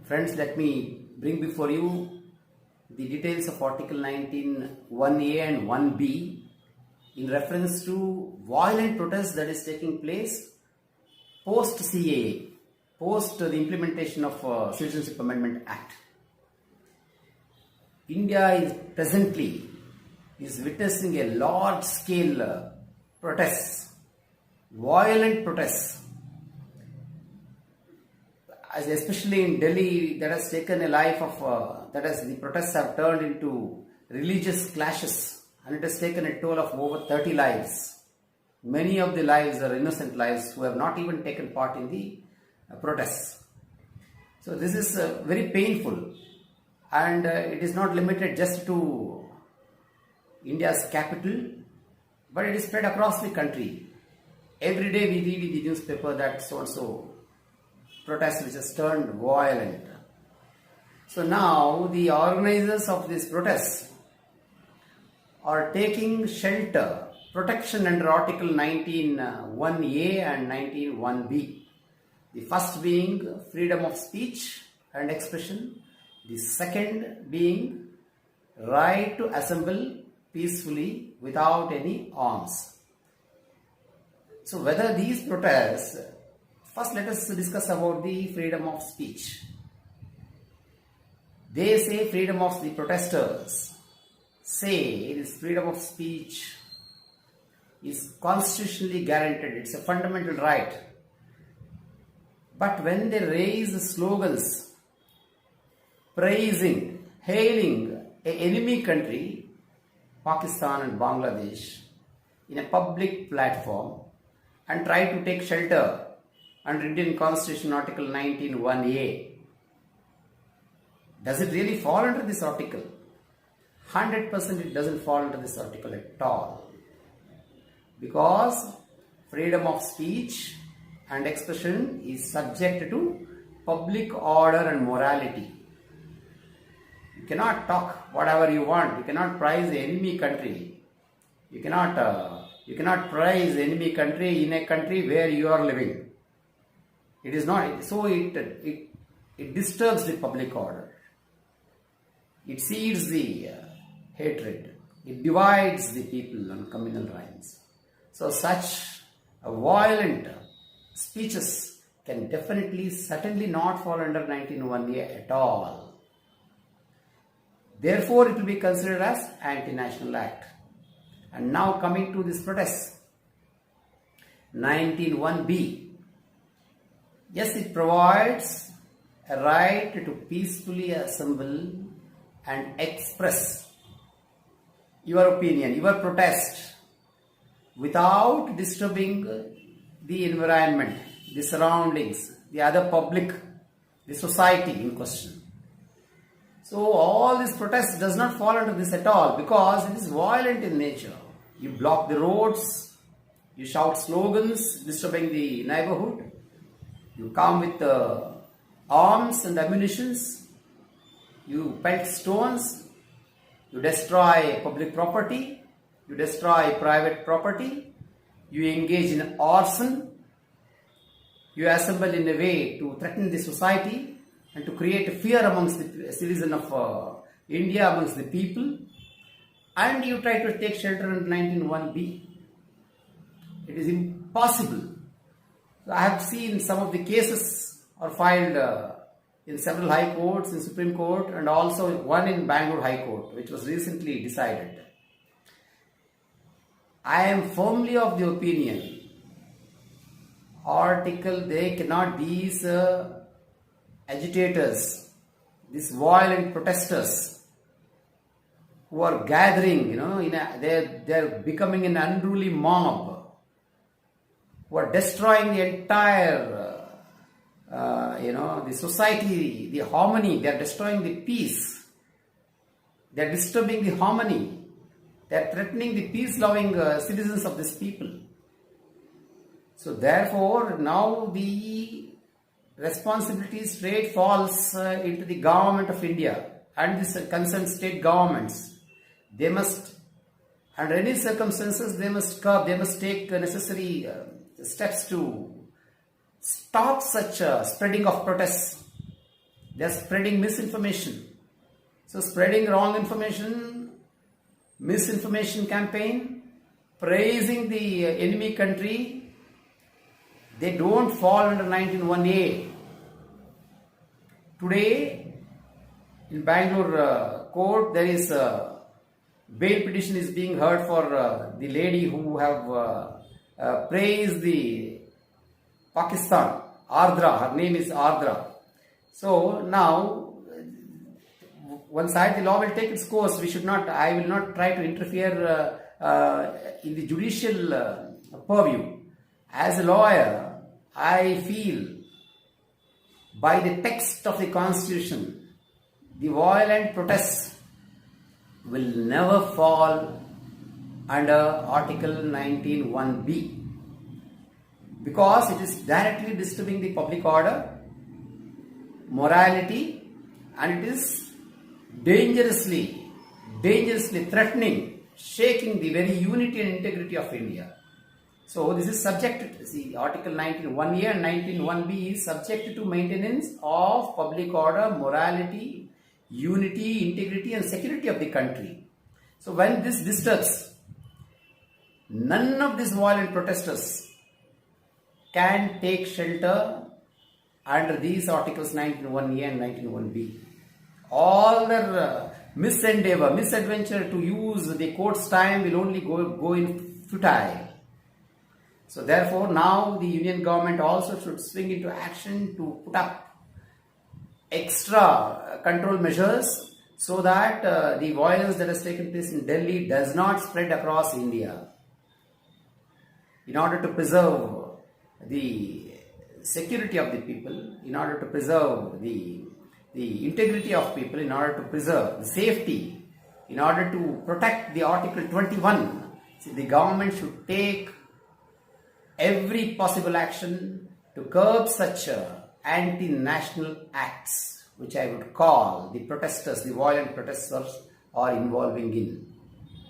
Friends, let me bring before you the details of Article 19, 1A and 1B in reference to violent protest that is taking place post CAA, post the implementation of Citizenship Amendment Act. India is presently witnessing a large scale protests, violent protests, especially in Delhi, that has taken a life of, the protests have turned into religious clashes and it has taken a toll of over 30 lives. Many of the lives are innocent lives who have not even taken part in the protests. So this is very painful, and it is not limited just to India's capital, but it is spread across the country. Every day we read in the newspaper that so-and-so protest which has turned violent. So now the organizers of these protests are taking shelter, protection under Article 19(1)A and 19(1)B. The first being freedom of speech and expression. The second being right to assemble peacefully without any arms. So whether these protests, first let us discuss about the freedom of speech. They say freedom of the protesters say this freedom of speech is constitutionally guaranteed. It's a fundamental right. But when they raise slogans praising, hailing an enemy country, Pakistan and Bangladesh, in a public platform and try to take shelter under Indian Constitution Article 19(1)A, does it really fall under this article? 100% it doesn't fall under this article at all. Because freedom of speech and expression is subject to public order and morality. You cannot talk whatever you want. You cannot praise the enemy country. You cannot praise the enemy country in a country where you are living. It is not. So it disturbs the public order. It seeds the hatred. It divides the people on communal lines. So such violent speeches can certainly not fall under 19(1)A at all. Therefore, it will be considered as anti-national act. And now coming to this protest, 19(1)B. Yes, it provides a right to peacefully assemble and express your opinion, your protest, without disturbing the environment, the surroundings, the other public, the society in question. So all this protest does not fall under this at all because it is violent in nature. You block the roads, you shout slogans disturbing the neighborhood, you come with arms and ammunitions, you pelt stones, you destroy public property, you destroy private property, you engage in arson, you assemble in a way to threaten the society and to create fear amongst the citizens of India, amongst the people, and you try to take shelter under 19(1)B. It is impossible. So I have seen some of the cases are filed in several high courts, in Supreme Court, and also one in Bangalore High Court, which was recently decided. I am firmly of the opinion, these agitators, these violent protesters who are gathering, they're becoming an unruly mob, who are destroying the entire the society, the harmony. They are destroying the peace. They are disturbing the harmony. They are threatening the peace-loving citizens of this people. So therefore, now the responsibility straight falls into the government of India and the concerned state governments. They must, under any circumstances, they must take necessary steps to stop such spreading of protests They are spreading misinformation. So spreading wrong information, misinformation campaign, praising the enemy country, they don't fall under 19(1)(a). Today, in Bangalore court, there is bail petition is being heard for the lady who have praised the Pakistan, Ardra. Her name is Ardra. So now, one side the law will take its course. I will not try to interfere in the judicial purview. As a lawyer, I feel by the text of the Constitution, the violent protests will never fall under Article 19(1)(b), because it is directly disturbing the public order, morality, and it is dangerously threatening, shaking the very unity and integrity of India. So this is subject to, see, Article 19(1)(a) and 19(1)(b) is subject to maintenance of public order, morality, unity, integrity and security of the country. So when this disturbs, none of these violent protesters can take shelter under these articles 19(1)(a) and 19(1)(b). All their misadventure to use the court's time will only go in futile. So therefore, now the Union government also should swing into action to put up extra control measures so that the violence that has taken place in Delhi does not spread across India. In order to preserve the security of the people, in order to preserve the integrity of people, in order to preserve the safety, in order to protect the Article 21, see, the government should take every possible action to curb such anti-national acts, which I would call the protesters, the violent protesters are involving in.